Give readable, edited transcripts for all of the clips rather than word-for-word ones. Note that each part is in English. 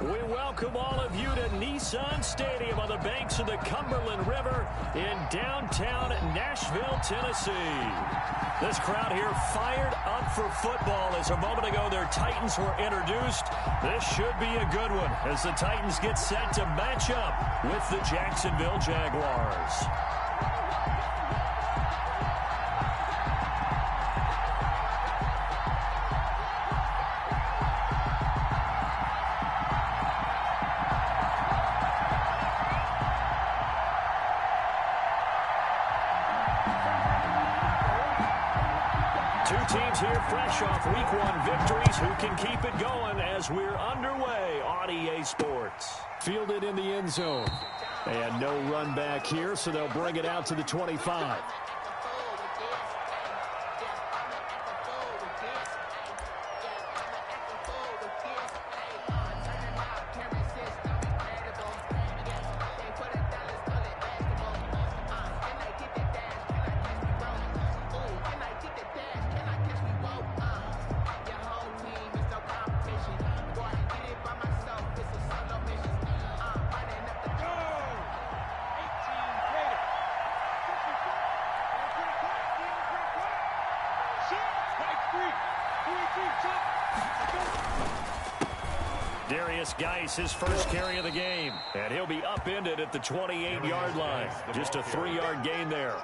We welcome all of you to Nissan Stadium on the banks of the Cumberland River in downtown Nashville, Tennessee. This crowd here fired up for football as a moment ago their Titans were introduced. This should be a good one as the Titans get set to match up with the Jacksonville Jaguars. Teams here fresh off Week 1 victories who can keep it going as we're underway on EA Sports. Fielded in the end zone. And no run back here, so they'll bring it out to the 25. His first carry of the game, and he'll be upended at the 28-yard line. Just a 3-yard gain there.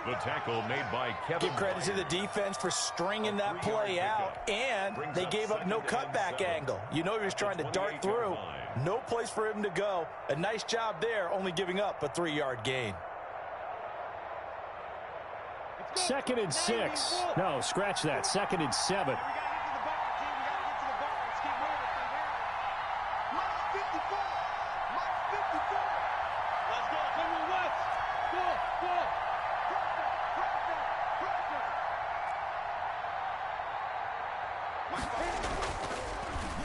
The tackle made by Kevin. Give credit to the defense for stringing that play out, and they gave up no cutback angle. You know he was trying to dart through. No place for him to go. A nice job there, only giving up a 3-yard gain. 2nd and 6. No, scratch that. 2nd and 7.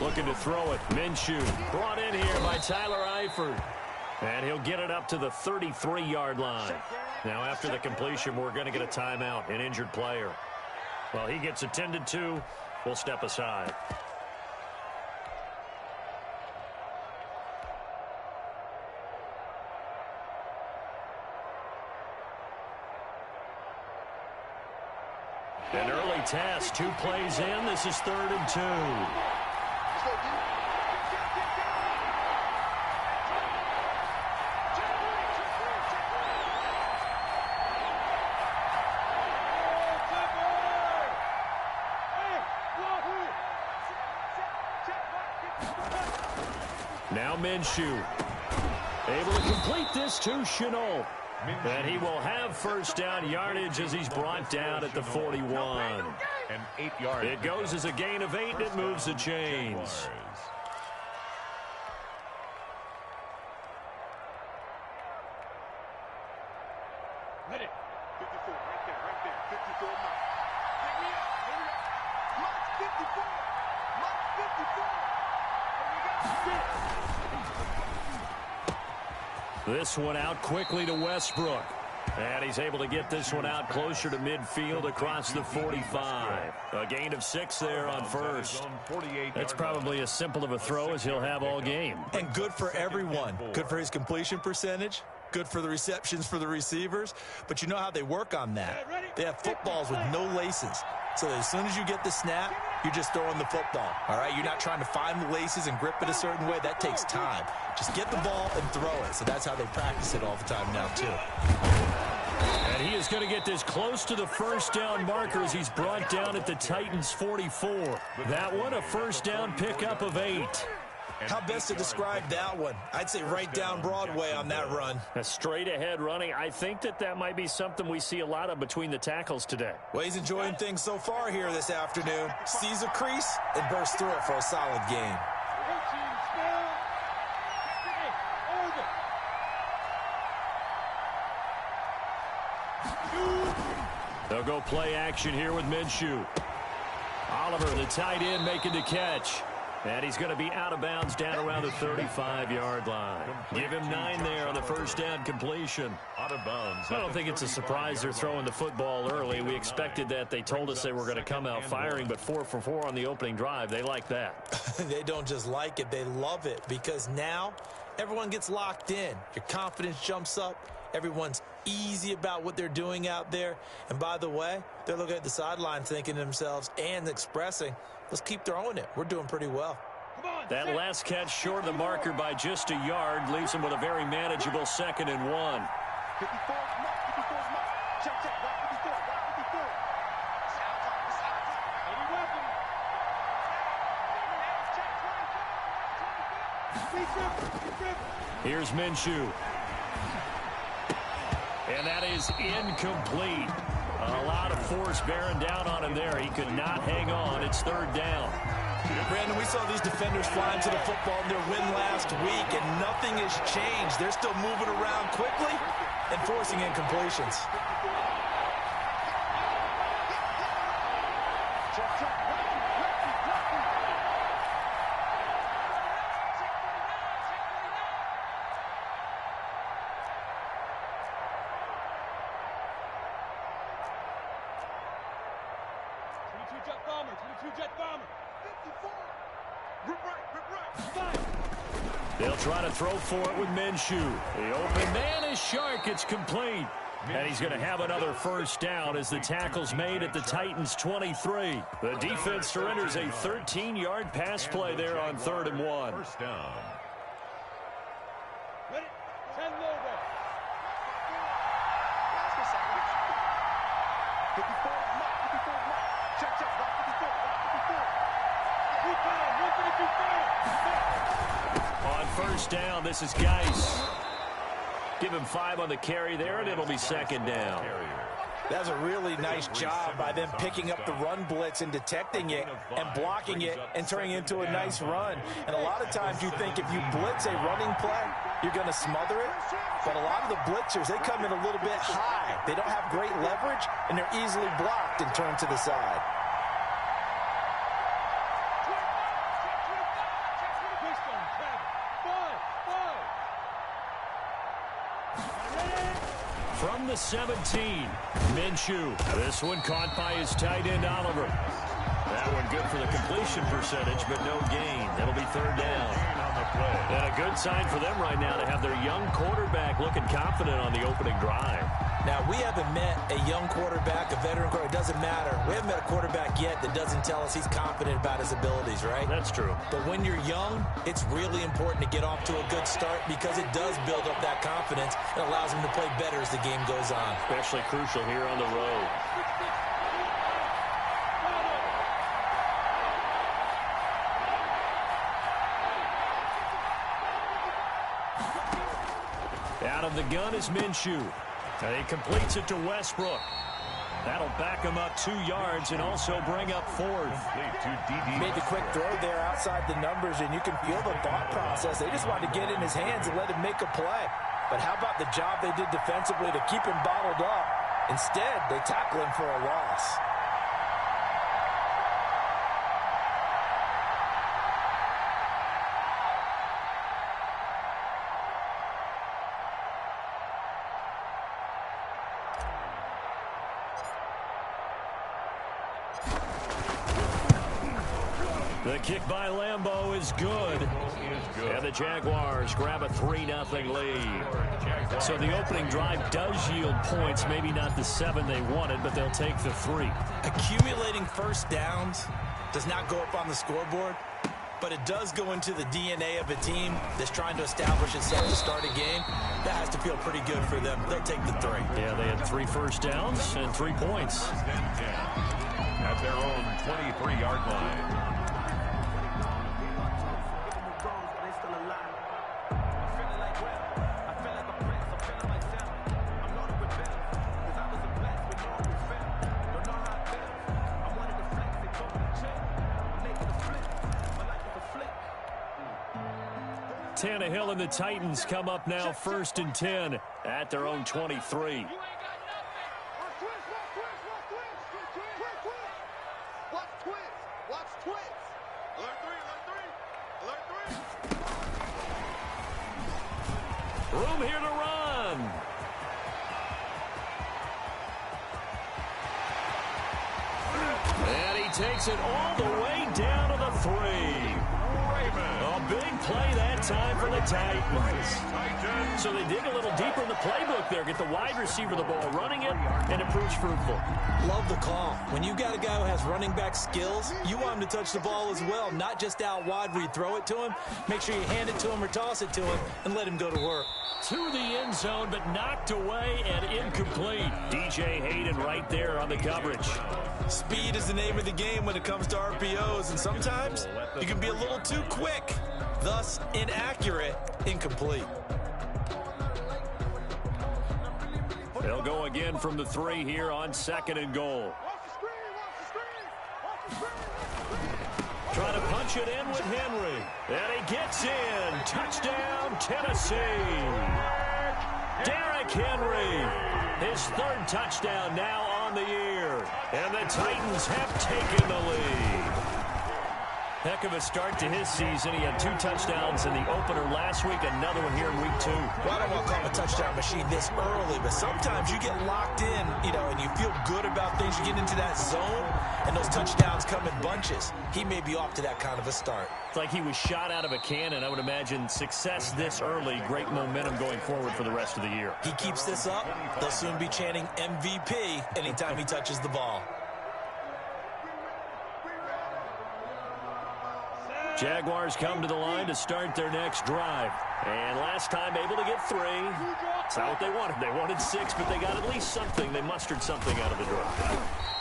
Looking to throw it. Minshew brought in here by Tyler Eifert. And he'll get it up to the 33-yard line. Now, after the completion, we're going to get a timeout, an injured player. Well, he gets attended to. We'll step aside. An early test, 2 plays in. This is 3rd and 2. Now Minshew, able to complete this to Chenault. And he will have first down yardage as he's brought down at the 41. An 8-yard. It goes as a gain of 8, and it moves the chains. Hit it. 54, right there, 54 mark. Take me out, Mark 54. Mark 54. This one out quickly to Westbrook. And he's able to get this one out closer to midfield across the 45. A gain of 6 there on first. That's probably as simple of a throw as he'll have all game. And good for everyone. Good for his completion percentage. Good for the receptions for the receivers. But you know how they work on that. They have footballs with no laces. So as soon as you get the snap, you're just throwing the football. All right, you're not trying to find the laces and grip it a certain way. That takes time. Just get the ball and throw it. So that's how they practice it all the time now, too. And he is going to get this close to the first down marker as he's brought down at the Titans 44. That one, a first down pickup of 8. How best to describe that one? I'd say right down Broadway on that run. A straight ahead running. I think that might be something we see a lot of between the tackles today. Well, he's enjoying things so far here this afternoon. Sees a crease and bursts through it for a solid gain. They'll go play action here with Minshew. Oliver, the tight end, making the catch. And he's going to be out of bounds down around the 35-yard line. Give him 9 there on the first down completion. Out of bounds. I don't think it's a surprise they're throwing the football early. We expected that. They told us they were going to come out firing, but 4 for 4 on the opening drive. They like that. They don't just like it. They love it because now everyone gets locked in. Your confidence jumps up. Everyone's easy about what they're doing out there. And by the way, they're looking at the sideline thinking to themselves and expressing, let's keep throwing it. We're doing pretty well. That last catch short of the marker by just a yard leaves them with a very manageable 2nd and 1. 54 is mark. 54 is mark. Check, check. Block 54. Block 54. It's out time. It's out time. Any weapon. Here's Minshew. And that is incomplete. A lot of force bearing down on him there. He could not hang on. It's 3rd down. Brandon, we saw these defenders flying to the football in their win last week, and nothing has changed. They're still moving around quickly and forcing incompletions. They'll try to throw for it with Minshew. The open man is Shark. It's complete. And he's going to have another first down as the tackle's made at the Titans' 23. The defense surrenders a 13-yard pass play there on 3rd and 1. First down. Ready? 10 logo. 54 is mark. 54 is mark. Check, check. Block 54. Block 54. We found. 154. On first down, this is Geis. Give him 5 on the carry there, and it'll be 2nd down. That's a really nice job by them picking up the run blitz and detecting it and blocking it and turning it into a nice run. And a lot of times you think if you blitz a running play, you're going to smother it. But a lot of the blitzers, they come in a little bit high. They don't have great leverage, and they're easily blocked and turned to the side. From the 17, Minshew. This one caught by his tight end, Oliver. That one good for the completion percentage, but no gain. That'll be 3rd down. And a good sign for them right now to have their young quarterback looking confident on the opening drive. Now, we haven't met a young quarterback, a veteran quarterback. It doesn't matter. We haven't met a quarterback yet that doesn't tell us he's confident about his abilities, right? That's true. But when you're young, it's really important to get off to a good start because it does build up that confidence and allows him to play better as the game goes on. Especially crucial here on the road. Out of the gun is Minshew. And he completes it to Westbrook. That'll back him up 2 yards and also bring up 4th. Made the quick throw there outside the numbers, and you can feel the thought process. They just wanted to get in his hands and let him make a play. But how about the job they did defensively to keep him bottled up? Instead, they tackle him for a loss. The kick by Lambeau is good. And the Jaguars grab a 3-0 lead. So the opening drive does yield points, maybe not the 7 they wanted, but they'll take the 3. Accumulating first downs does not go up on the scoreboard, but it does go into the DNA of a team that's trying to establish itself to start a game. That has to feel pretty good for them. They'll take the 3. Yeah, they had 3 first downs and 3 points. At their own 23-yard line. Tannehill and the Titans come up now 1st and 10 at their own 23. Watch twins. Watch twins. Alert 3, alert 3. Room here to run. And he takes it all the way down to the 3. A big play that time for the Titans. So they dig a little deeper in the playbook there, get the wide receiver the ball, running it, and it proves fruitful. Love the call. When you got a guy who has running back skills, you want him to touch the ball as well, not just out wide where you throw it to him. Make sure you hand it to him or toss it to him and let him go to work. To the end zone, but knocked away and incomplete. DJ Hayden right there on the coverage. Speed is the name of the game when it comes to RPOs, and sometimes you can be a little too quick, thus inaccurate, incomplete. They'll go again from the 3 here on 2nd and goal. Trying to punch it in with Henry. And he gets in. Touchdown, Tennessee. Derrick Henry. His 3rd touchdown now on the year. And the Titans have taken the lead. Heck of a start to his season. He had 2 touchdowns in the opener last week, another one here in week 2. Well, I don't want to call him a touchdown machine this early, but sometimes you get locked in, and you feel good about things. You get into that zone, and those touchdowns come in bunches. He may be off to that kind of a start. It's like he was shot out of a cannon. I would imagine success this early, great momentum going forward for the rest of the year. He keeps this up, they'll soon be chanting MVP anytime he touches the ball. Jaguars come to the line to start their next drive. And last time able to get 3. It's not what they wanted. They wanted 6, but they got at least something. They mustered something out of the drive.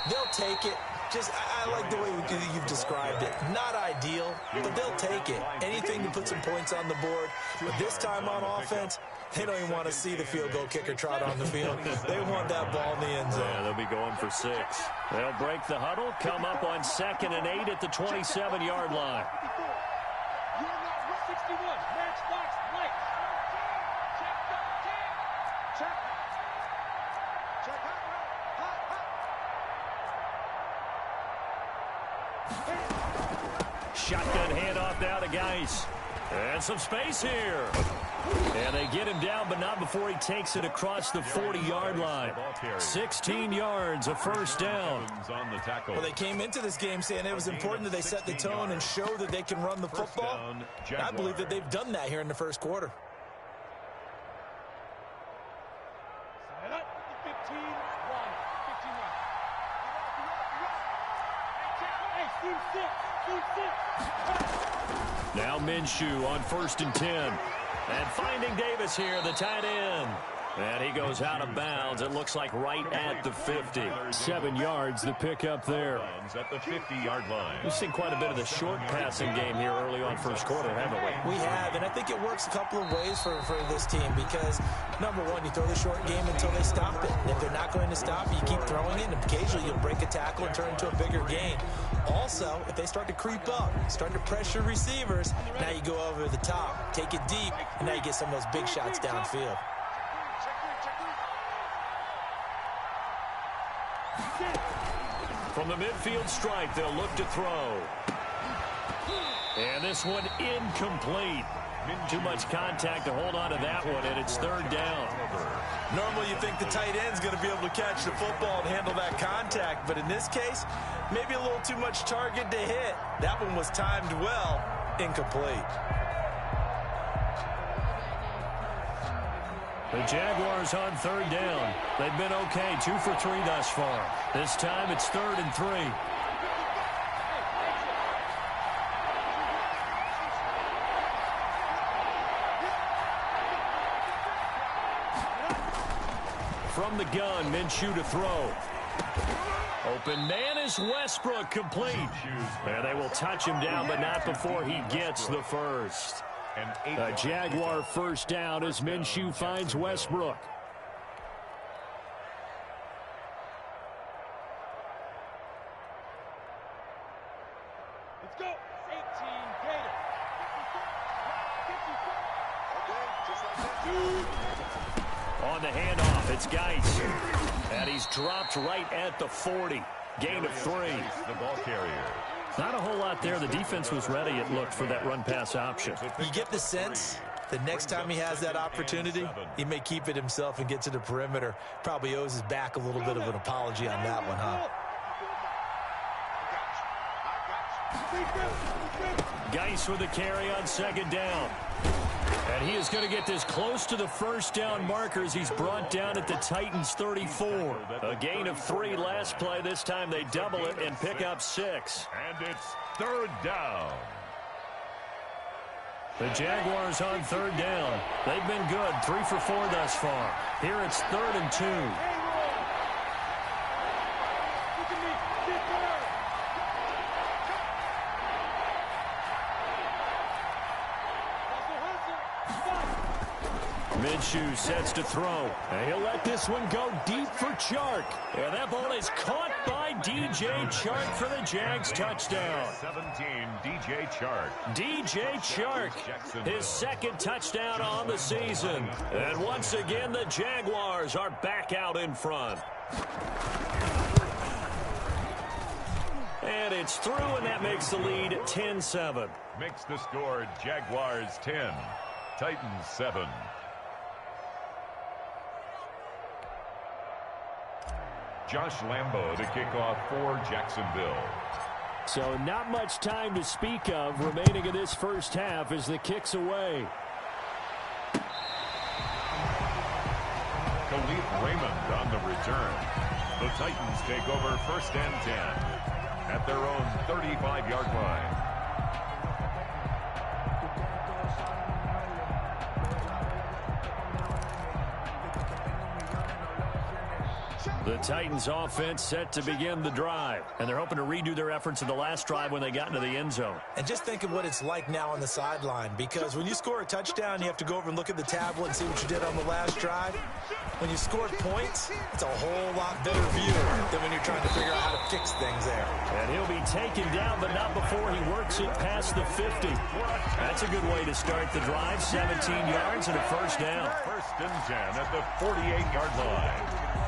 They'll take it. I like the way you've described it. Not ideal, but they'll take it. Anything to put some points on the board. But this time on offense, they don't even want to see the field goal kicker trot on the field. They want that ball in the end zone. Yeah, they'll be going for 6. They'll break the huddle, come up on 2nd and 8 at the 27-yard line. 61, matchbox, light. Check, hot. Shotgun handoff now to Geis. And some space here. And they get him down, but not before he takes it across the 40-yard line. 16 yards, a first down. Well, they came into this game saying it was important that they set the tone and show that they can run the football. I believe that they've done that here in the first quarter. Now Minshew on 1st and 10. And finding Davis here, the tight end. And he goes out of bounds. It looks like right at the 50. 7 yards, the pickup there. At the 50-yard line. We've seen quite a bit of the short passing game here early on first quarter, haven't we? We have, and I think it works a couple of ways for this team because, number one, you throw the short game until they stop it. And if they're not going to stop it, you keep throwing it, and occasionally you'll break a tackle and turn it into a bigger gain. Also, if they start to creep up, start to pressure receivers, now you go over the top, take it deep, and now you get some of those big shots downfield. From the midfield stripe, they'll look to throw. And this one incomplete. Too much contact to hold on to that one, and it's 3rd down. Normally you think the tight end's going to be able to catch the football and handle that contact, but in this case, maybe a little too much target to hit. That one was timed well, incomplete. The Jaguars on 3rd down. They've been okay, 2 for 3 thus far. This time it's 3rd and 3. From the gun, Minshew to throw. Open man is Westbrook, complete. And they will touch him down, but not before he gets the first. A Jaguar first down as Minshew finds Westbrook. Let's go. 18 Gator. On the handoff, it's Geis. And he's dropped right at the 40. Gain of 3. The ball carrier. Not a whole lot there. The defense was ready, it looked, for that run-pass option. You get the sense The next time he has that opportunity, he may keep it himself and get to the perimeter. Probably owes his back a little bit of an apology on that one, huh? Geis with the carry on second down. And he is going to get this close to the first down markers. He's brought down at the Titans 34. A gain of 3 last play. This time they double it and pick up 6. And it's third down. The Jaguars on third down. They've been good, 3 for 4 thus far. Here it's 3rd and 2. Minshew sets to throw. And he'll let this one go deep for Chark. And that ball is caught by DJ Chark for the Jags touchdown. 17, DJ Chark. DJ Chark, his 2nd touchdown on the season. And once again, the Jaguars are back out in front. And it's through, and that makes the lead 10-7. Makes the score Jaguars 10, Titans 7. Josh Lambo to kick off for Jacksonville. So not much time to speak of remaining in this first half as the kick's away. Khalif Raymond on the return. The Titans take over 1st and 10 at their own 35-yard line. The Titans offense set to begin the drive, and they're hoping to redo their efforts in the last drive when they got into the end zone. And just think of what it's like now on the sideline, because when you score a touchdown, you have to go over and look at the tablet and see what you did on the last drive. When you scored points, it's a whole lot better view than when you're trying to figure out how to fix things there. And he'll be taken down, but not before he works it past the 50. That's a good way to start the drive. 17 yards and a first down. 1st and 10 at the 48-yard line.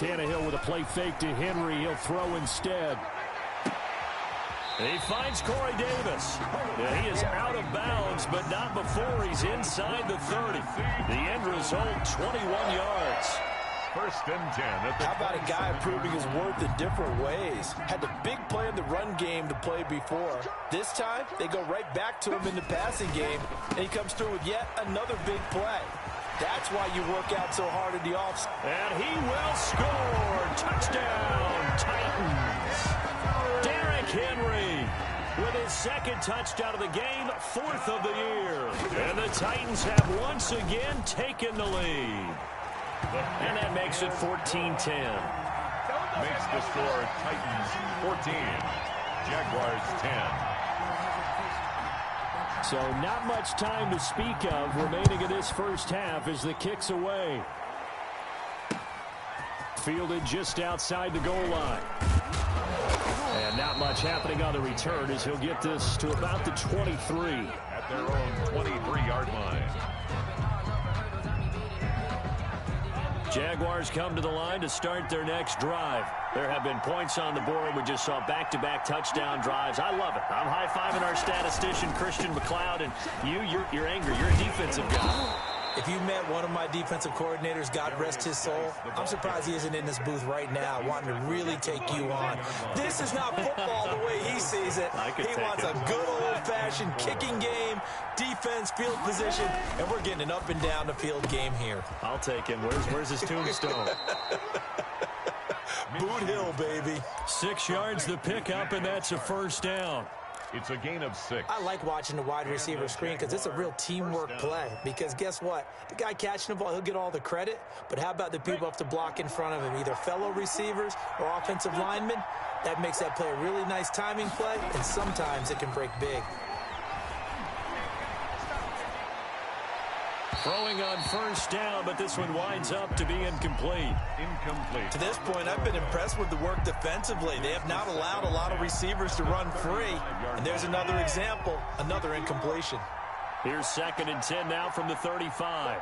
Tannehill with a play fake to Henry. He'll throw instead. He finds Corey Davis. Yeah, he is out of bounds, but not before he's inside the 30. The end result, 21 yards. 1st and 10 at the How about a guy proving his worth in different ways? Had the big play in the run game to play before. This time, they go right back to him in the passing game, and he comes through with yet another big play. That's why you work out so hard in the offseason. And he will score. Touchdown, Titans. Derrick Henry with his 2nd touchdown of the game, 4th of the year. And the Titans have once again taken the lead. And that makes it 14-10. Makes the score Titans 14, Jaguars 10. So not much time to speak of remaining in this first half as the kick's away. Fielded just outside the goal line. And not much happening on the return as he'll get this to about the 23. At their own 23-yard line. Jaguars come to the line to start their next drive. There have been points on the board. We just saw back-to-back touchdown drives. I love it. I'm high-fiving our statistician, Christian McLeod, and you're angry. You're a defensive guy. If you met one of my defensive coordinators, God rest his soul, I'm surprised he isn't in this booth right now wanting to really take you on. This is not football the way he sees it. He wants a good old-fashioned kicking game, defense, field position, and we're getting an up and down the field game here. I'll take him. Where's his tombstone? Boot Hill, baby. 6 yards the pickup, and that's a first down. It's a gain of 6. I like watching the wide receiver screen because it's a real teamwork play. Because guess what? The guy catching the ball, he'll get all the credit. But how about the people have to block in front of him, either fellow receivers or offensive linemen? That makes that play a really nice timing play, and sometimes it can break big. Throwing on first down, but this one winds up to be incomplete. Incomplete. To this point, I've been impressed with the work defensively. They have not allowed a lot of receivers to run free. And there's another example, another incompletion. Here's 2nd and 10 now from the 35.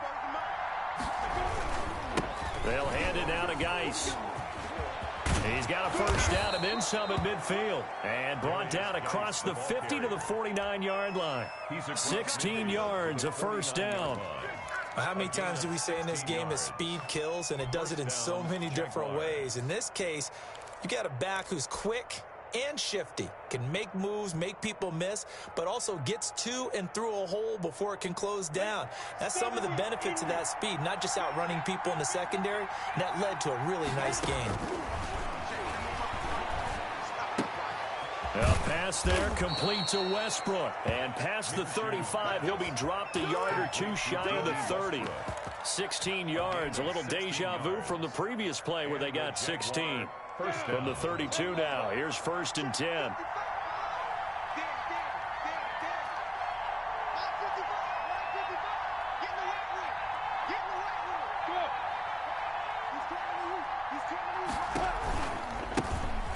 They'll hand it now to Geis. He's got a first down and then some at midfield. And brought down across the 50 to the 49-yard line. 16 yards, a first down. How many times do we say in this game that speed kills, and it does it in so many different ways? In this case, you got a back who's quick and shifty, can make moves, make people miss, but also gets to and through a hole before it can close down. That's some of the benefits of that speed, not just outrunning people in the secondary, and that led to a really nice game. A pass there complete to Westbrook. And past the 35, he'll be dropped a yard or two shy of the 30. 16 yards, a little deja vu from the previous play where they got 16. From the 32 now, here's 1st and 10.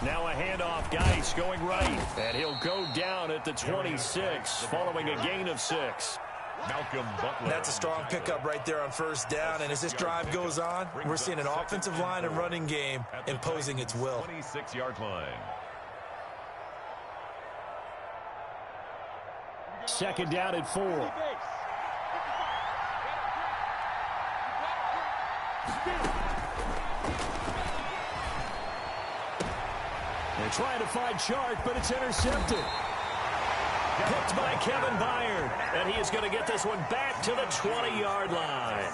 Now a handoff, Geis going right, and he'll go down at the 26, following a gain of 6. Malcolm Butler. That's a strong pickup right there on first down, and as this drive goes on, we're seeing an offensive line and running game imposing its will. 26-yard line. 2nd down at 4. They're trying to find Chark, but it's intercepted. Picked by Kevin Byard, and he is going to get this one back to the 20-yard line.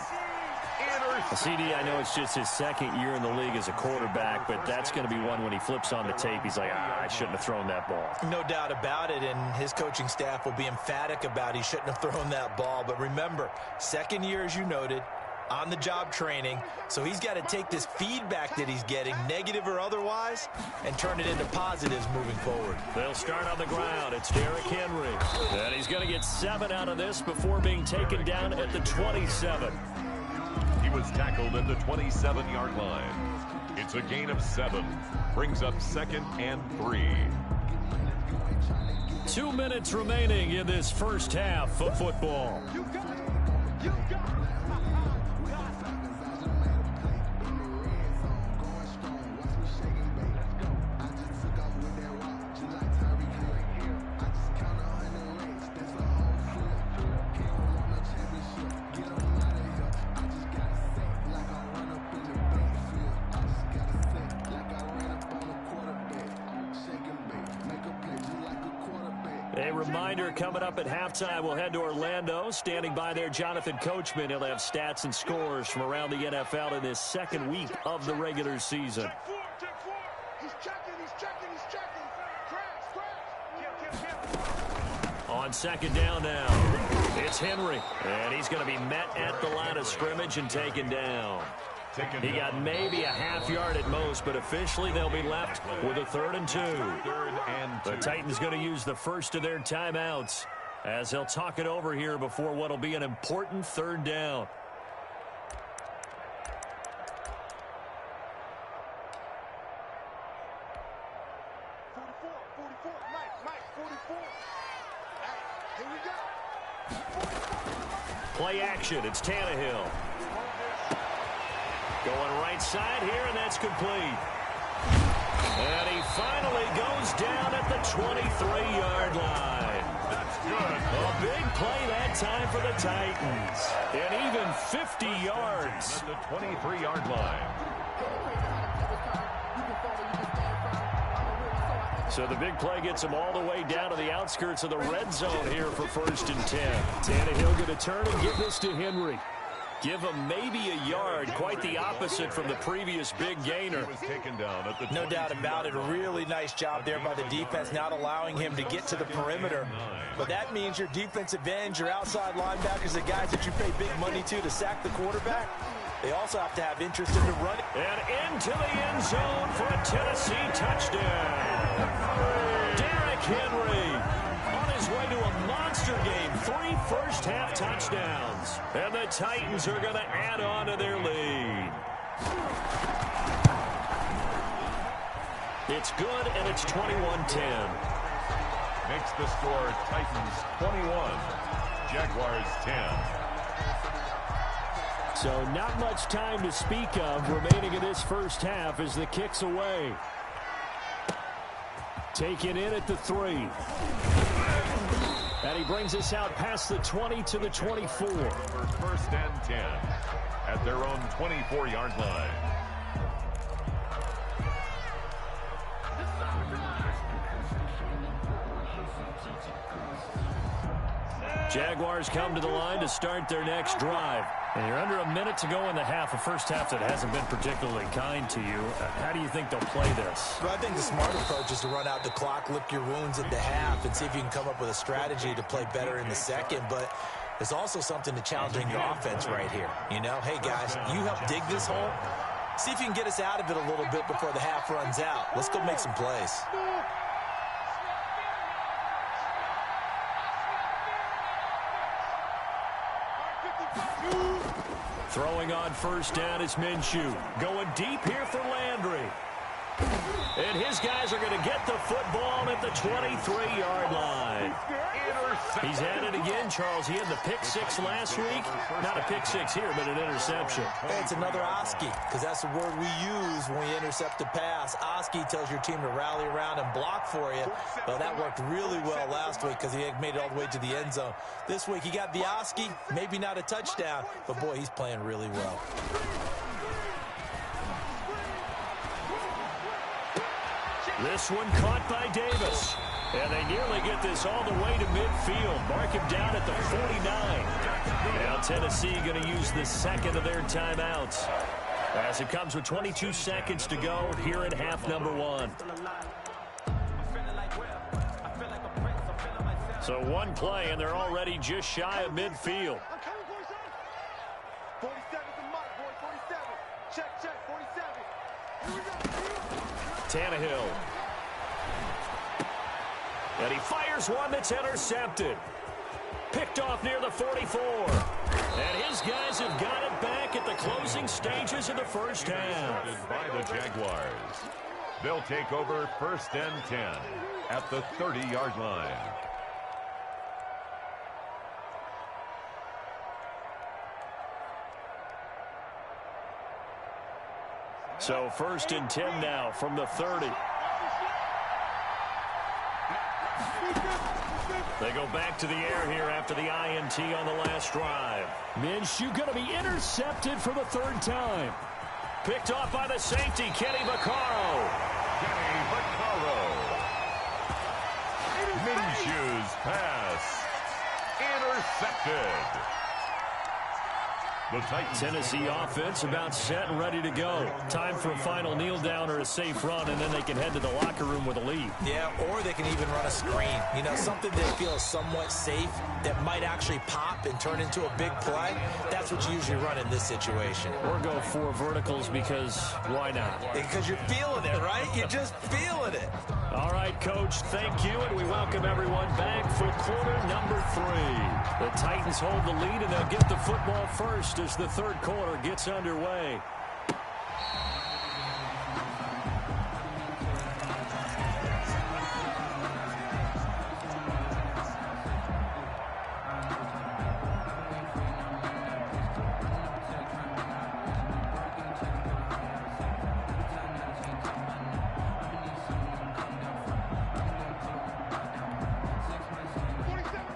CD, I know it's just his 2nd year in the league as a quarterback, but that's going to be one when he flips on the tape. He's like, I shouldn't have thrown that ball. No doubt about it, and his coaching staff will be emphatic about he shouldn't have thrown that ball. But remember, 2nd year, as you noted, on-the-job training, so he's got to take this feedback that he's getting, negative or otherwise, and turn it into positives moving forward. They'll start on the ground. It's Derrick Henry. And he's going to get 7 out of this before being taken down at the 27. He was tackled at the 27-yard line. It's a gain of 7. Brings up 2nd and 3. 2 minutes remaining in this first half of football. You got it. You got it. A reminder, coming up at halftime, we'll head to Orlando. Standing by there, Jonathan Coachman. He'll have stats and scores from around the NFL in this 2nd week of the regular season. Check 4. He's checking. Crash. On 2nd down now, it's Henry. And he's going to be met at the line of scrimmage and taken down. He got maybe a half yard at most, but officially they'll be left with a 3rd and 2. The Titans going to use the first of their timeouts as they'll talk it over here before what will be an important 3rd down. Play action. It's Tannehill. Going right side here, and that's complete. And he finally goes down at the 23-yard line. That's good. A big play that time for the Titans. And even 50 yards. At the 23-yard line. So the big play gets him all the way down to the outskirts of the red zone here for 1st and 10. Tannehill going to turn and give this to Henry. Give him maybe a yard, quite the opposite from the previous big gainer. No doubt about it. A really nice job there by the defense, not allowing him to get to the perimeter. But that means your defensive ends, your outside linebackers, the guys that you pay big money to sack the quarterback, they also have to have interest in the running. And into the end zone for a Tennessee touchdown. Derrick Henry on his way to a monster game. 3 first half touchdowns. And the Titans are going to add on to their lead. It's good, and it's 21-10. Makes the score Titans 21, Jaguars 10. So not much time to speak of remaining in this first half as the kick's away. Taken in at the 3. And he brings us out past the 20 to the 24. First and 10 at their own 24-yard line. Jaguars come to the line to start their next drive. And you're under a minute to go in the half, a first half that hasn't been particularly kind to you. How do you think they'll play this? Well, I think the smart approach is to run out the clock, lick your wounds at the half, and see if you can come up with a strategy to play better in the second. But there's also something to challenging your offense right here. You know, hey, guys, you help dig this hole. See if you can get us out of it a little bit before the half runs out. Let's go make some plays. Throwing on first down is Minshew. Going deep here for Landry. And his guys are going to get the football at the 23-yard line. He's at it again, Charles. He had the pick 6 last week. Not a pick 6 here, but an interception. Hey, it's another Oski, because that's the word we use when we intercept a pass. Oski tells your team to rally around and block for you. Well, that worked really well last week because he made it all the way to the end zone. This week, he got the Oski, maybe not a touchdown, but, boy, he's playing really well. This one caught by Davis. And they nearly get this all the way to midfield. Mark him down at the 49. Now Tennessee going to use the second of their timeouts as it comes with 22 seconds to go here in half number 1. So one play, and they're already just shy of midfield. 47's the mark, boy. 47. Check, 47. Tannehill. And he fires one that's intercepted. Picked off near the 44. And his guys have got it back at the closing stages of the first half. By the Jaguars. They'll take over first and 10 at the 30-yard line. So first and 10 now from the 30. They go back to the air here after the INT on the last drive. Minshew going to be intercepted for the 3rd time. Picked off by the safety, Kenny Vaccaro. Kenny Vaccaro. Minshew's pass intercepted. The Titans. Tennessee offense about set and ready to go. Time for a final kneel down or a safe run, and then they can head to the locker room with a lead. Yeah, or they can even run a screen. You know, something they feel is somewhat safe that might actually pop and turn into a big play. That's what you usually run in this situation. Or go 4 verticals because why not? Because you're feeling it, right? You're just feeling it. All right, Coach, thank you, and we welcome everyone back for quarter number 3. The Titans hold the lead, and they'll get the football first as the 3rd quarter gets underway.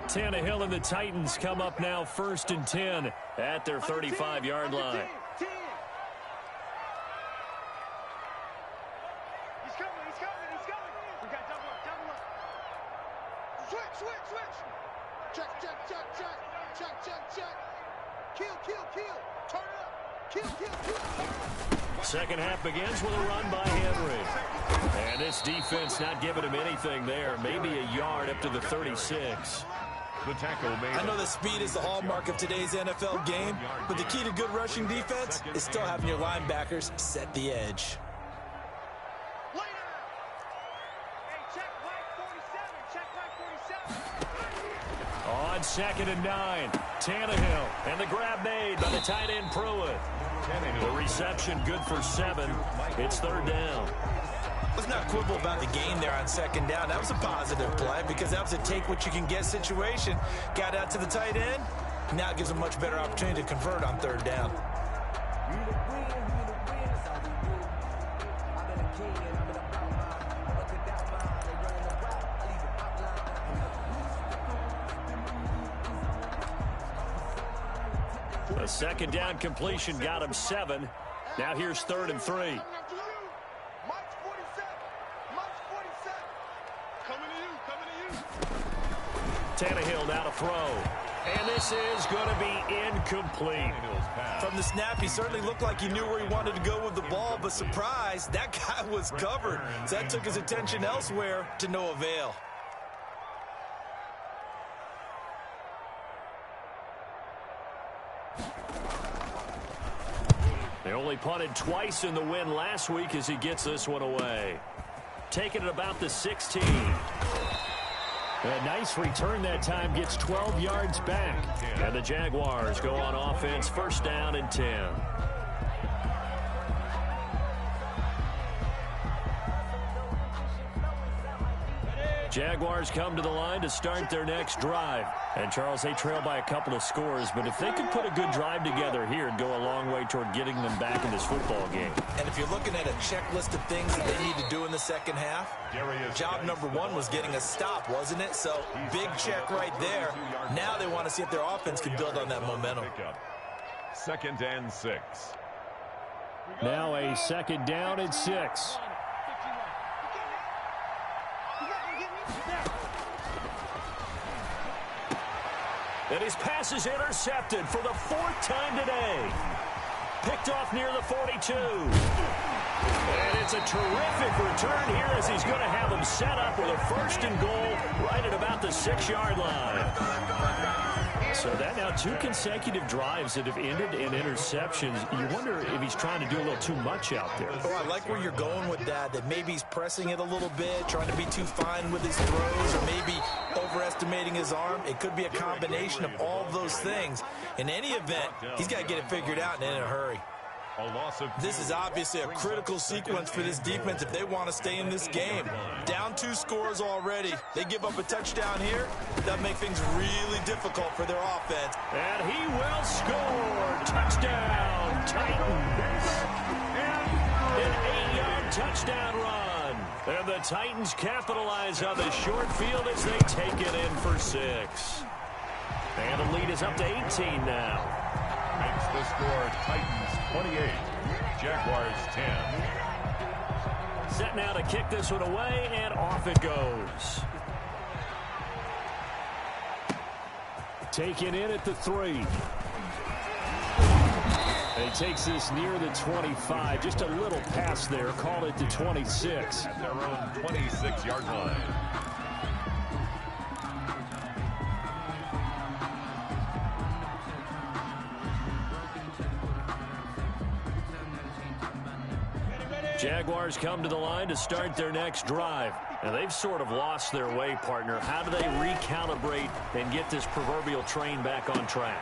Tannehill and the Titans come up now 1st and 10 at their 35-yard line. He's coming. We got double up. Switch. Check. Kill. Turn it up. Kill. Second half begins with a run by Henry. And this defense not giving him anything there. Maybe a yard up to the 36. The tackle made. I know that speed is the hallmark of today's NFL game, but the key to good rushing defense is still having your linebackers set the edge. On on 2nd and 9. Tannehill, and the grab made by the tight end Pruitt. The reception good for 7. It's 3rd down. Let's not quibble about the gain there on 2nd down. That was a positive play because that was a take-what-you-can-get situation. Got out to the tight end. Now it gives a much better opportunity to convert on 3rd down. A 2nd down completion got him 7. Now here's 3rd and 3. Tannehill now to throw. And this is going to be incomplete. From the snap, he certainly looked like he knew where he wanted to go with the ball, but surprise, that guy was covered. So that took his attention elsewhere to no avail. They only punted twice in the win last week as he gets this one away. Taking it about the 16. A nice return that time, gets 12 yards back. And the Jaguars go on offense, 1st down and 10. Jaguars come to the line to start their next drive. And, Charles, they trail by a couple of scores, but if they could put a good drive together here, it'd go a long way toward getting them back in this football game. And if you're looking at a checklist of things that they need to do in the 2nd half, job number 1 was getting a stop, wasn't it? So, big check right there. Now they want to see if their offense can build on that momentum. 2nd and 6. Now a 2nd down and 6. And his pass is intercepted for the 4th time today. Picked off near the 42. And it's a terrific return here as he's going to have him set up with a 1st and goal right at about the 6-yard line. So that now 2 consecutive drives that have ended in interceptions. You wonder if he's trying to do a little too much out there. Oh, I like where you're going with that maybe he's pressing it a little bit, trying to be too fine with his throws, or maybe overestimating his arm. It could be a combination of all of those things. In any event, he's got to get it figured out and in a hurry. This is obviously a critical sequence for this defense if they want to stay in this game. Down 2 scores already. They give up a touchdown here. That make things really difficult for their offense. And he will score. Touchdown, Titans. An 8-yard touchdown run. And the Titans capitalize on the short field as they take it in for 6. And the lead is up to 18 now. Makes the score Titans 28, Jaguars 10. Set now to kick this one away, and off it goes. Taken in at the 3. And he takes this near the 25. Just a little pass there. Call it the 26. At their own 26-yard line. Jaguars come to the line to start their next drive. And they've sort of lost their way, partner. How do they recalibrate and get this proverbial train back on track?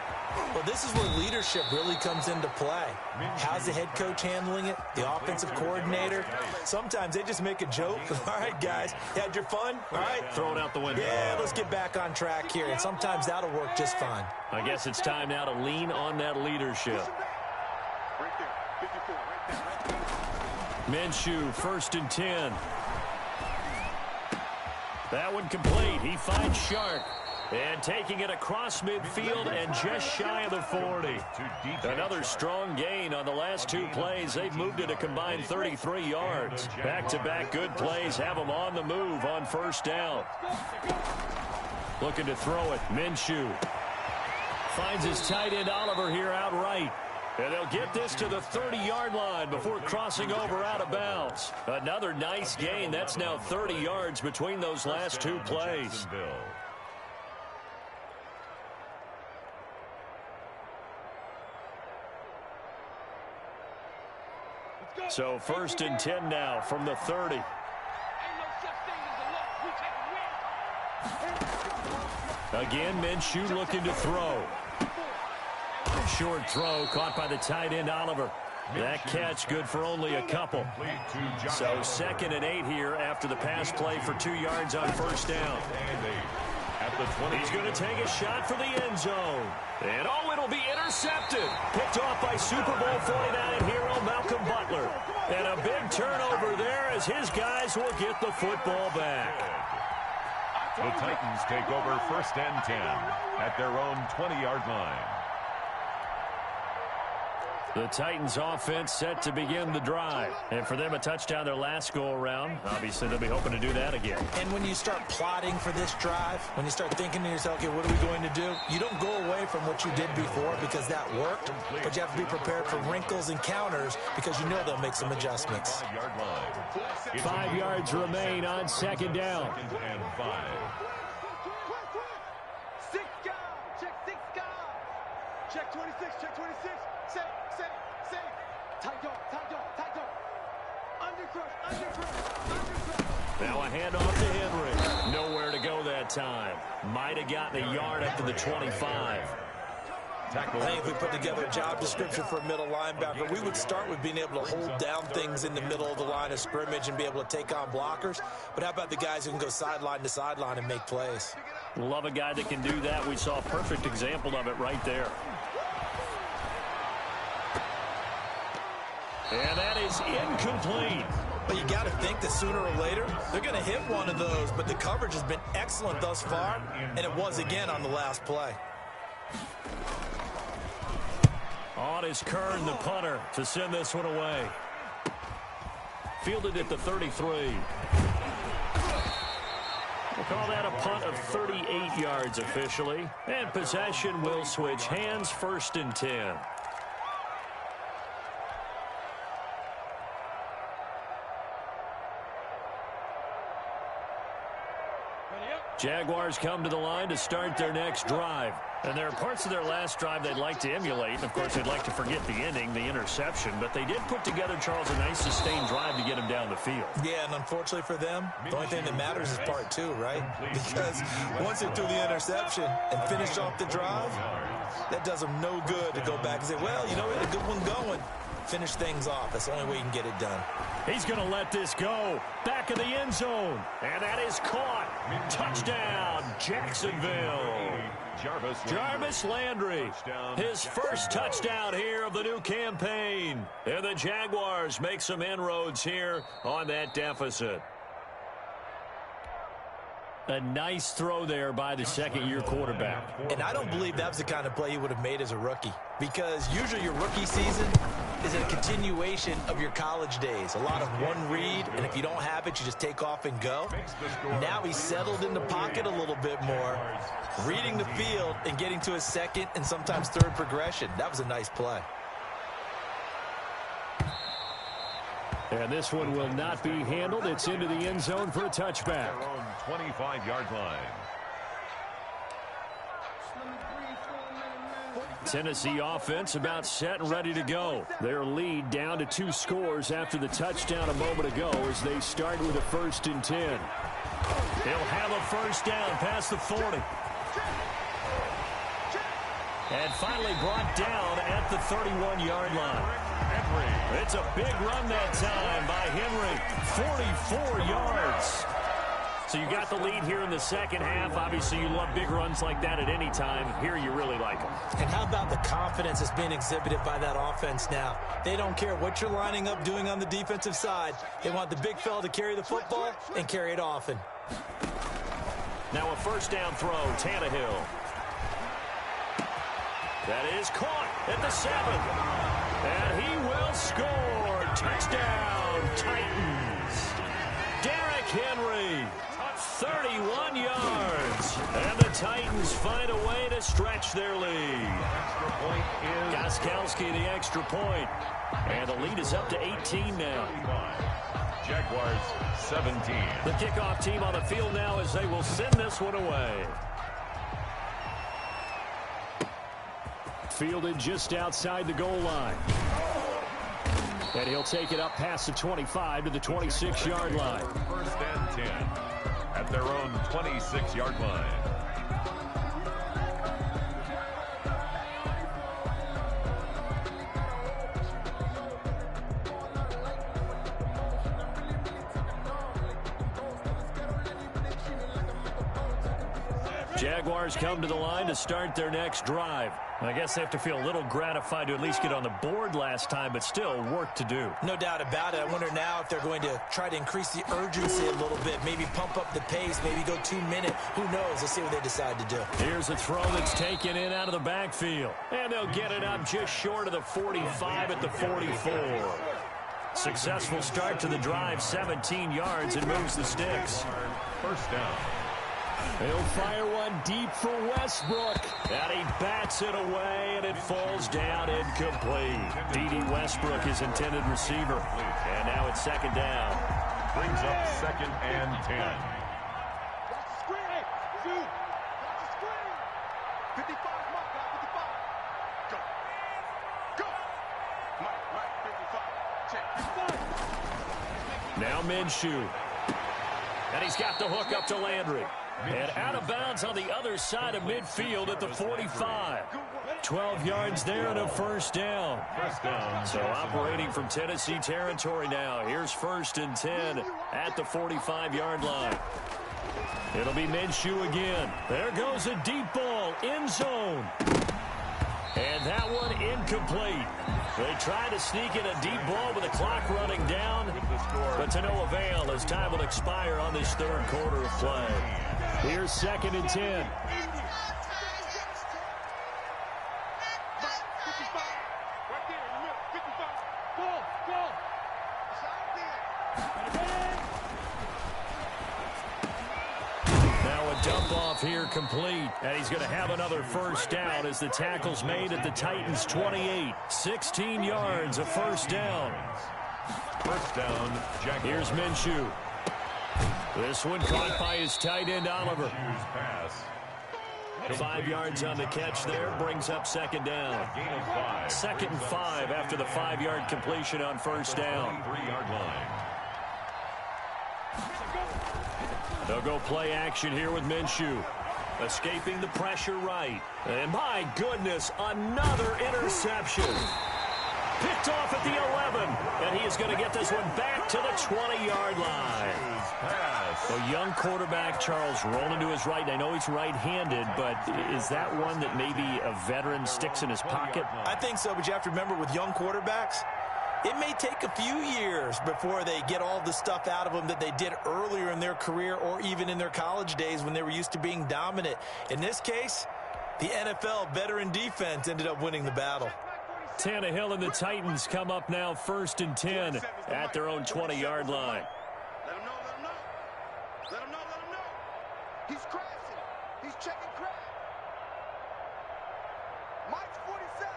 Well, this is where leadership really comes into play. How's the head coach handling it? The offensive coordinator? Sometimes they just make a joke. All right, guys, you had your fun? All right. Throw it out the window. Yeah, let's get back on track here. And sometimes that'll work just fine. I guess it's time now to lean on that leadership. Right there, 54, right there, right there. Minshew, 1st and 10. That one complete. He finds Shark. And taking it across midfield and just shy of the 40. Another strong gain on the last 2 plays. They've moved it a combined 33 yards. Back-to-back good plays have them on the move on 1st down. Looking to throw it. Minshew finds his tight end Oliver here outright. And they'll get this to the 30-yard line before crossing over out of bounds. Another nice gain. That's now 30 yards between those last 2 plays. So 1st and 10 now from the 30. Again, Minshew looking to throw. Short throw caught by the tight end, Oliver. That catch good for only a couple. So 2nd and 8 here after the pass play for 2 yards on first down. He's going to take a shot for the end zone. And it'll be intercepted. Picked off by Super Bowl 49 hero Malcolm Butler. And a big turnover there as his guys will get the football back. The Titans take over 1st and 10 at their own 20-yard line. The Titans offense set to begin the drive. And for them, a touchdown their last go-around. Obviously, they'll be hoping to do that again. And when you start plotting for this drive, when you start thinking to yourself, okay, what are we going to do? You don't go away from what you did before because that worked, but you have to be prepared for wrinkles and counters because you know they'll make some adjustments. 5 yards remain on 2nd down. 2nd and 5. 6 guys. Check 6 guys. Check 26. Check 26. Say. Tight dog. Undercrush. Now a handoff to Henry. Nowhere to go that time. Might have gotten a yard up to the 25. I think if we put together a job description for a middle linebacker, we would start with being able to hold down things in the middle of the line of scrimmage and be able to take on blockers. But how about the guys who can go sideline to sideline and make plays? Love a guy that can do that. We saw a perfect example of it right there. And that is incomplete. But you got to think that sooner or later, they're going to hit one of those. But the coverage has been excellent thus far, and it was again on the last play. On is Kern, the punter, to send this one away. Fielded at the 33. We'll call that a punt of 38 yards officially. And possession will switch hands, 1st and 10. Jaguars come to the line to start their next drive. And there are parts of their last drive they'd like to emulate. And, of course, they'd like to forget the ending, the interception. But they did put together, Charles, a nice sustained drive to get him down the field. Yeah, and unfortunately for them, the only thing that matters is part 2, right? Because once they threw the interception and finished off the drive, that does them no good to go back and say, well, you know, we had a good one going. Finish things off. That's the only way you can get it done. He's going to let this go. Back of the end zone. And that is caught. Touchdown, Jacksonville. Jarvis Landry. His first touchdown here of the new campaign. And the Jaguars make some inroads here on that deficit. A nice throw there by the 2nd-year quarterback. And I don't believe that was the kind of play he would have made as a rookie. Because usually your rookie season is a continuation of your college days. A lot of one read, and if you don't have it, you just take off and go. Now he's settled in the pocket a little bit more, reading the field and getting to his 2nd and sometimes 3rd progression. That was a nice play. And this one will not be handled. It's into the end zone for a touchback. Their own 25-yard line. Tennessee offense about set and ready to go. Their lead down to 2 scores after the touchdown a moment ago as they start with a 1st and 10. He'll have a first down past the 40. And finally brought down at the 31-yard line. It's a big run that time by Henry. 44 yards. So you got the lead here in the 2nd half. Obviously, you love big runs like that at any time. Here you really like them. And how about the confidence that's being exhibited by that offense now? They don't care what you're lining up doing on the defensive side. They want the big fella to carry the football and carry it often. Now a first down throw, Tannehill. That is caught at the 7. And he will score. Touchdown, Titans. Derrick Henry, 31 yards. And the Titans find a way to stretch their lead. Gostkowski, the extra point. And the lead is up to 18 now. Jaguars 17. The kickoff team on the field now as they will send this one away. Fielded just outside the goal line. And he'll take it up past the 25 to the 26-yard line. 1st and 10 at their own 26-yard line. Jaguars come to the line to start their next drive. I guess they have to feel a little gratified to at least get on the board last time, but still work to do. No doubt about it. I wonder now if they're going to try to increase the urgency a little bit, maybe pump up the pace, maybe go 2 minute. Who knows? Let's see what they decide to do. Here's a throw that's taken in out of the backfield. And they'll get it up just short of the 45 at the 44. Successful start to the drive, 17 yards, and moves the sticks. First down. He'll fire one deep for Westbrook. And he bats it away, and it falls down incomplete. D.D. Westbrook, his intended receiver. And now it's second down. Brings up 2nd and 10. Watch the screen. Hey, shoot. Watch the screen. 55, Mike. 55. Go. Go. Mike, 55. Check. 55. Now Minshew. And he's got the hook up to Landry. And out of bounds on the other side of midfield at the 45. 12 yards there and a first down. First down. So operating from Tennessee territory now. Here's 1st and 10 at the 45-yard line. It'll be Minshew again. There goes a deep ball, end zone. And that one incomplete. They try to sneak in a deep ball with the clock running down, but to no avail as time will expire on this third quarter of play. Here's 2nd and 10. Dump off here complete, and he's going to have another first down as the tackle's made at the Titans' 28. 16 yards, a first down. First down, Jaguars. Here's Minshew. This one caught by his tight end, Oliver. Pass. 5 yards on the catch there, brings up second down. Gain of 5. 2nd and 5 after the 5-yard completion on first down. 3-yard line. They'll go play action here with Minshew. Escaping the pressure right. And my goodness, another interception. Picked off at the 11. And he is going to get this one back to the 20-yard line. Pass. A young quarterback, Charles, rolling to his right. I know he's right-handed, but is that one that maybe a veteran sticks in his pocket? I think so, but you have to remember with young quarterbacks, it may take a few years before they get all the stuff out of them that they did earlier in their career or even in their college days when they were used to being dominant. In this case, the NFL veteran defense ended up winning the battle. Tannehill and the Titans come up now 1st and 10 at their own 20-yard line. Let him know. Let him know. He's crashing. He's checking crash. Mike's 47.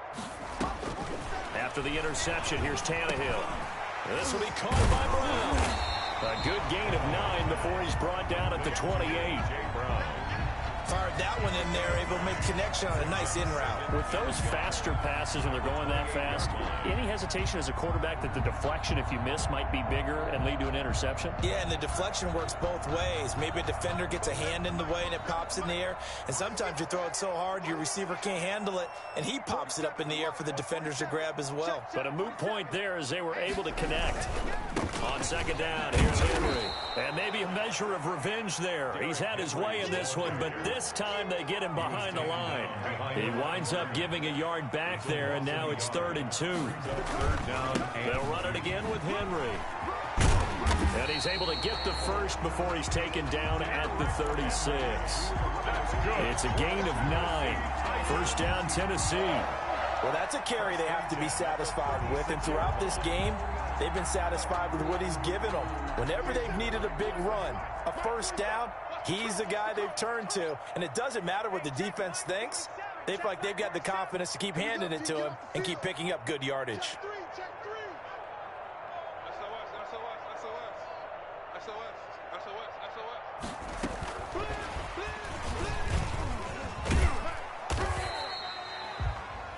After the interception, here's Tannehill. This will be caught by Brown. A good gain of 9 before he's brought down at the 28. Fired that one in there, able to make connection on a nice in route. With those faster passes when they're going that fast, any hesitation as a quarterback that the deflection, if you miss, might be bigger and lead to an interception? Yeah, and the deflection works both ways. Maybe a defender gets a hand in the way and it pops in the air. And sometimes you throw it so hard your receiver can't handle it, and he pops it up in the air for the defenders to grab as well. But a moot point there as they were able to connect. On second down, here's Henry. And maybe a measure of revenge there. He's had his way in this one, but this time they get him behind the line. He winds up giving a yard back there, and now it's 3rd and 2. They'll run it again with Henry. And he's able to get the first before he's taken down at the 36. It's a gain of 9. First down, Tennessee. Well, that's a carry they have to be satisfied with, and throughout this game, they've been satisfied with what he's given them. Whenever they've needed a big run, a first down, he's the guy they've turned to. And it doesn't matter what the defense thinks. They feel like they've got the confidence to keep handing it to him and keep picking up good yardage.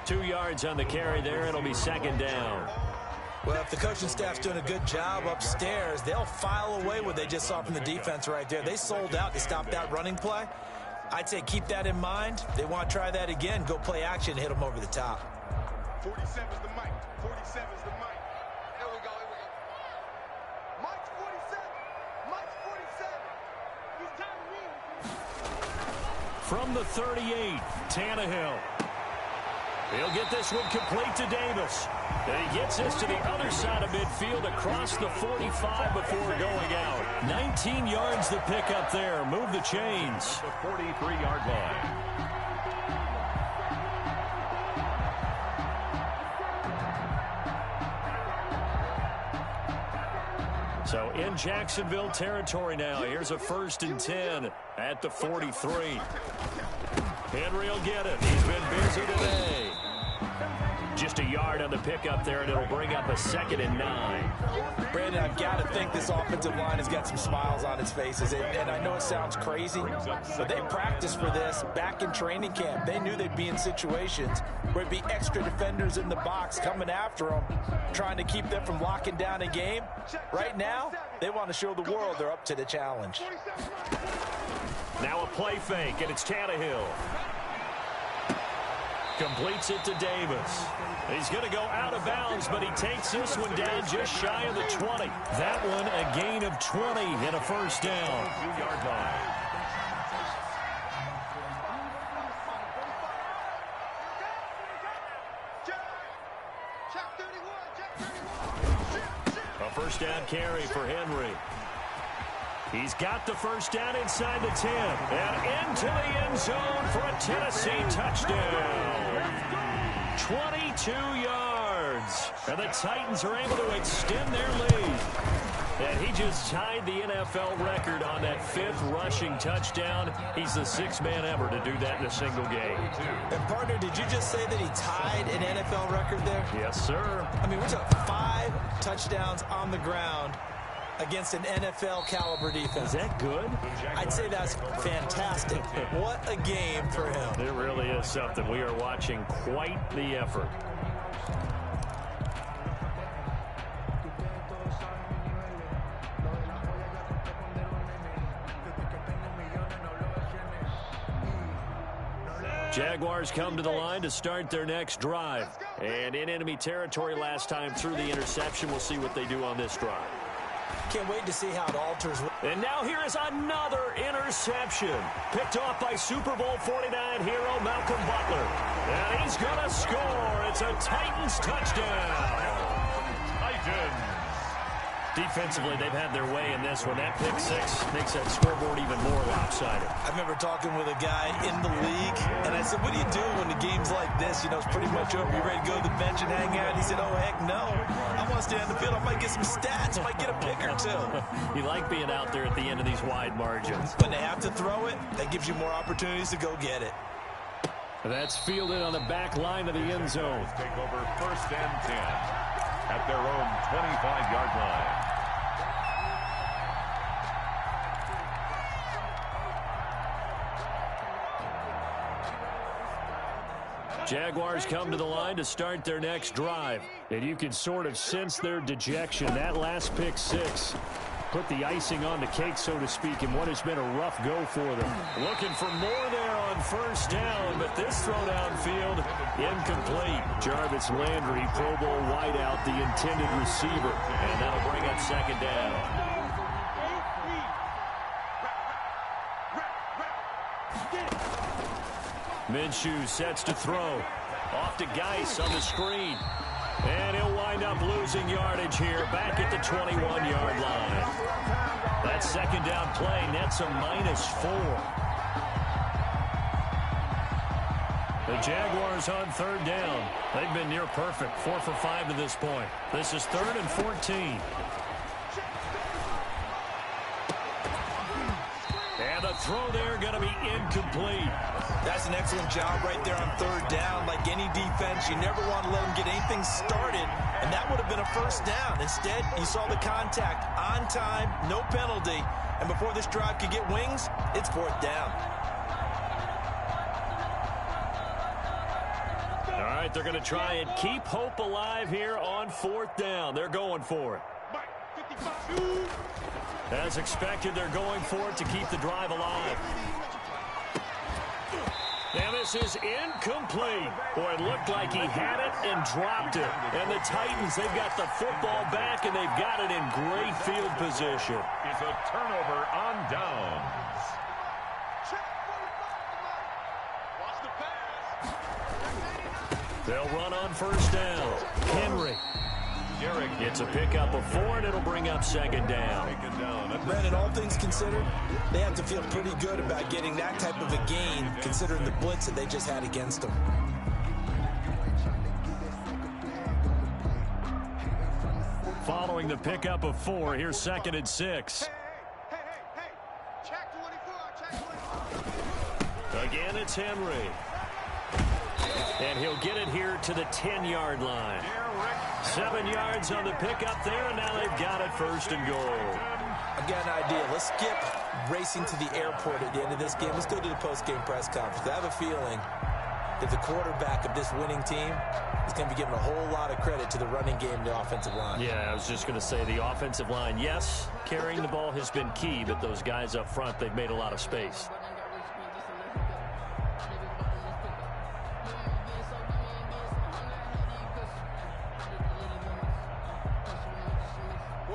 Two yards on the carry there. It'll be second down. Well, if the coaching staff's doing a good job upstairs, they'll file away what they just saw from the defense right there. They sold out to stop that running play. I'd say keep that in mind. They want to try that again. Go play action, hit them over the top. 47's the mic. 47's the mic. Here we go. Mike's 47. Mike's 47. He's time to from the 38, Tannehill. He'll get this one complete to Davis. And he gets this to the other side of midfield across the 45 before going out. 19 yards to pick up there. Move the chains. The 43-yard line. So in Jacksonville territory now. Here's a 1st and 10 at the 43. Henry will get it. He's been busy today. Just a yard on the pickup there, and it'll bring up a 2nd and 9. Brandon, I've got to think this offensive line has got some smiles on its faces. And I know it sounds crazy, but they practiced for this back in training camp. They knew they'd be in situations where it'd be extra defenders in the box coming after them, trying to keep them from locking down a game. Right now, they want to show the world they're up to the challenge. Now a play fake, and it's Tannehill. Completes it to Davis. He's going to go out of bounds, but he takes this one down just shy of the 20. That one a gain of 20 and a 1st down. 2-yard line. A 1st down carry for Henry. He's got the 1st down inside the 10. And into the end zone for a Tennessee touchdown. 22 yards. And the Titans are able to extend their lead. And he just tied the NFL record on that 5th rushing touchdown. He's the 6th man ever to do that in a single game. And partner, did you just say that he tied an NFL record there? Yes, sir. I mean, we're talking 5 touchdowns on the ground against an NFL caliber defense. Is that good? I'd say that's fantastic. What a game for him. It really is something. We are watching quite the effort. Jaguars come to the line to start their next drive. And in enemy territory last time through the interception. We'll see what they do on this drive. Can't wait to see how it alters. And now here is another interception. Picked off by Super Bowl 49 hero Malcolm Butler. And he's going to score. It's a Titans touchdown. Titans. Defensively, they've had their way in this one. That pick 6 makes that scoreboard even more lopsided. I remember talking with a guy in the league, and I said, what do you do when the game's like this? You know, it's pretty much over. You ready to go to the bench and hang out? He said, oh, heck no. I want to stay on the field. I might get some stats. I might get a pick or two. You like being out there at the end of these wide margins. When they have to throw it, that gives you more opportunities to go get it. That's fielded on the back line of the end zone. Take over 1st and 10 at their own 25-yard line. Jaguars come to the line to start their next drive. And you can sort of sense their dejection. That last pick 6 put the icing on the cake, so to speak, in what has been a rough go for them. Looking for more there on 1st down, but this throw downfield incomplete. Jarvis Landry, Pro Bowl wideout, the intended receiver. And that'll bring up 2nd down. Minshew sets to throw. Off to Geis on the screen. And he'll wind up losing yardage here back at the 21-yard line. That 2nd down play nets a -4. The Jaguars on 3rd down. They've been near perfect. 4 for 5 to this point. This is 3rd and 14. And the throw there going to be incomplete. That's an excellent job right there on 3rd down. Like any defense, you never want to let them get anything started, and that would have been a 1st down. Instead, you saw the contact on time, no penalty, and before this drive could get wings, it's 4th down. All right, they're going to try and keep hope alive here on 4th down. They're going for it. As expected, they're going for it to keep the drive alive. And this is incomplete. Boy, it looked like he had it and dropped it. And the Titans, they've got the football back, and they've got it in great field position. Is a turnover on downs. They'll run on first down. Henry. It's a pickup of 4, and it'll bring up second down. Brandon, all things considered, they have to feel pretty good about getting that type of a gain, considering the blitz that they just had against them. Following the pickup of 4, here's 2nd and 6. Check 24. Again, it's Henry. And he'll get it here to the 10-yard line. 7 yards on the pickup there, and now they've got it 1st and goal. I've got an idea. Let's skip racing to the airport at the end of this game. Let's go to the post-game press conference. I have a feeling that the quarterback of this winning team is going to be given a whole lot of credit to the running game and the offensive line. Yeah, I was just going to say the offensive line, yes, carrying the ball has been key, but those guys up front, they've made a lot of space.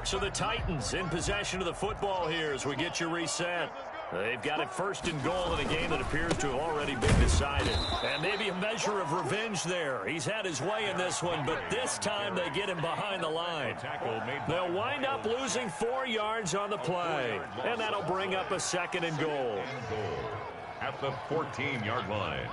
So the Titans in possession of the football here as we get you reset. They've got it 1st and goal in a game that appears to have already been decided. And maybe a measure of revenge there. He's had his way in this one, but this time they get him behind the line. They'll wind up losing 4 yards on the play. And that'll bring up a 2nd and goal. At the 14-yard line.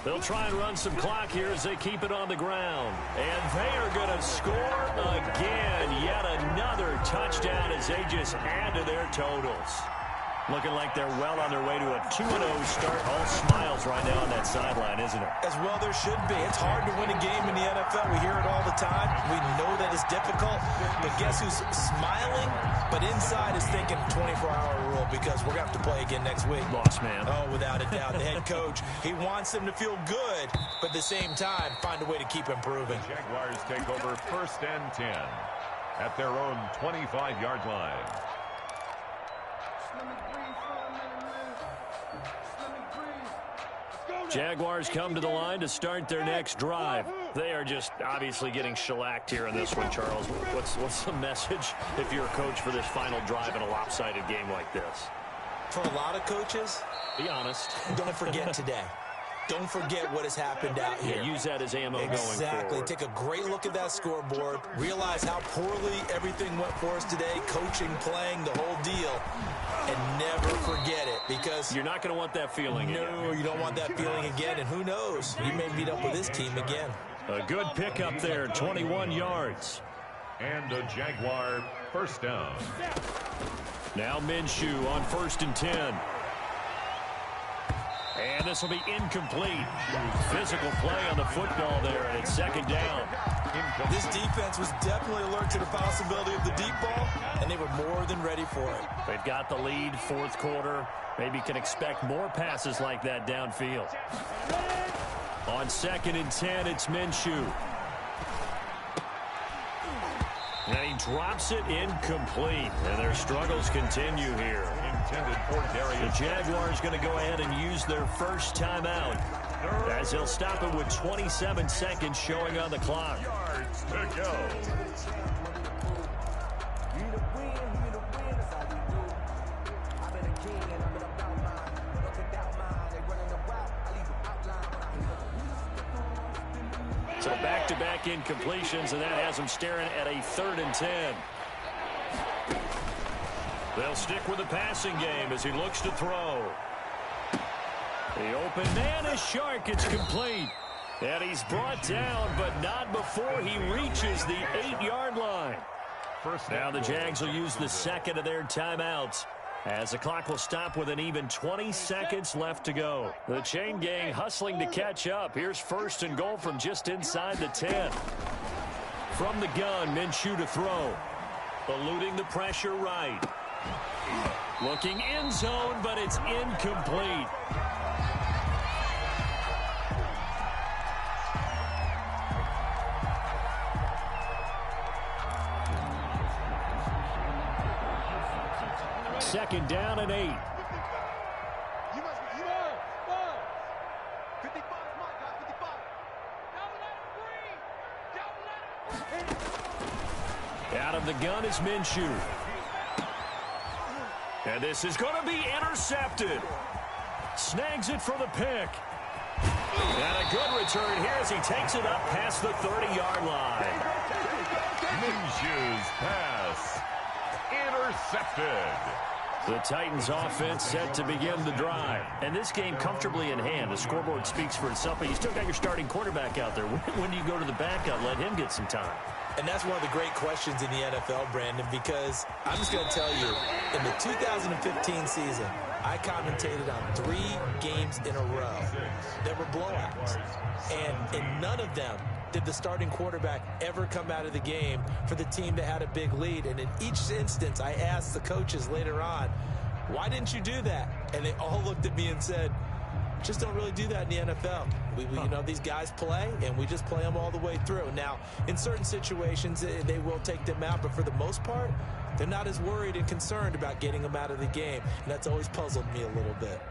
They'll try and run some clock here as they keep it on the ground. And they are going to score again. Yet another touchdown as they just add to their totals. Looking like they're well on their way to a 2-0 start. All smiles right now on that sideline, isn't it? As well there should be. It's hard to win a game in the NFL. We hear it all the time. We know that it's difficult. But guess who's smiling? But inside is thinking 24-hour rule because we're going to have to play again next week. Lost, man. Oh, without a doubt. The head coach, he wants them to feel good, but at the same time, find a way to keep improving. The Jaguars take over 1st and 10 at their own 25-yard line. Jaguars come to the line to start their next drive. They are just obviously getting shellacked here in this one, Charles. What's the message if you're a coach for this final drive in a lopsided game like this? For a lot of coaches, be honest. Don't forget today. Don't forget what has happened out here. Yeah, use that as ammo going forward. Exactly. Take a great look at that scoreboard. Realize how poorly everything went for us today. Coaching, playing, the whole deal. And never forget it because you're not going to want that feeling again. No, you don't want that feeling again. And who knows? You may meet up with this team again. A good pickup there, 21 yards. And a Jaguar 1st down. Now Minshew on 1st and 10. And this will be incomplete. Physical play on the football there, and it's 2nd down. This defense was definitely alert to the possibility of the deep ball, and they were more than ready for it. They've got the lead, 4th quarter. Maybe can expect more passes like that downfield. On 2nd and 10, it's Minshew. And he drops it incomplete. And their struggles continue here. The Jaguars going to go ahead and use their first timeout as they'll stop it with 27 seconds showing on the clock. Yards to go. So back-to-back incompletions, and that has them staring at a 3rd and 10. They'll stick with the passing game as he looks to throw. The open man is Shark. It's complete. And he's brought down, but not before he reaches the 8-yard line. Now the Jags will use the 2nd of their timeouts as the clock will stop with an even 20 seconds left to go. The chain gang hustling to catch up. Here's 1st and goal from just inside the 10. From the gun, Minshew to throw. Eluding the pressure right. Looking end zone, but it's incomplete. Second down and 8. You must be, you are. 55, my God, 55. Don't let him breathe. Don't let him. Out of the gun is Minshew. And this is going to be intercepted. Snags it for the pick. And a good return here as he takes it up past the 30-yard line. Minshew's pass intercepted. The Titans offense set to begin the drive. And this game comfortably in hand. The scoreboard speaks for itself, but you still got your starting quarterback out there. When do you go to the backup, let him get some time? And that's one of the great questions in the NFL, Brandon, because I'm just going to tell you, in the 2015 season, I commentated on 3 games in a row that were blowouts. And in none of them did the starting quarterback ever come out of the game for the team that had a big lead. And in each instance, I asked the coaches later on, why didn't you do that? And they all looked at me and said, just don't really do that in the NFL. You know, these guys play, and we just play them all the way through. Now, in certain situations, they will take them out, but for the most part, they're not as worried and concerned about getting them out of the game, and that's always puzzled me a little bit.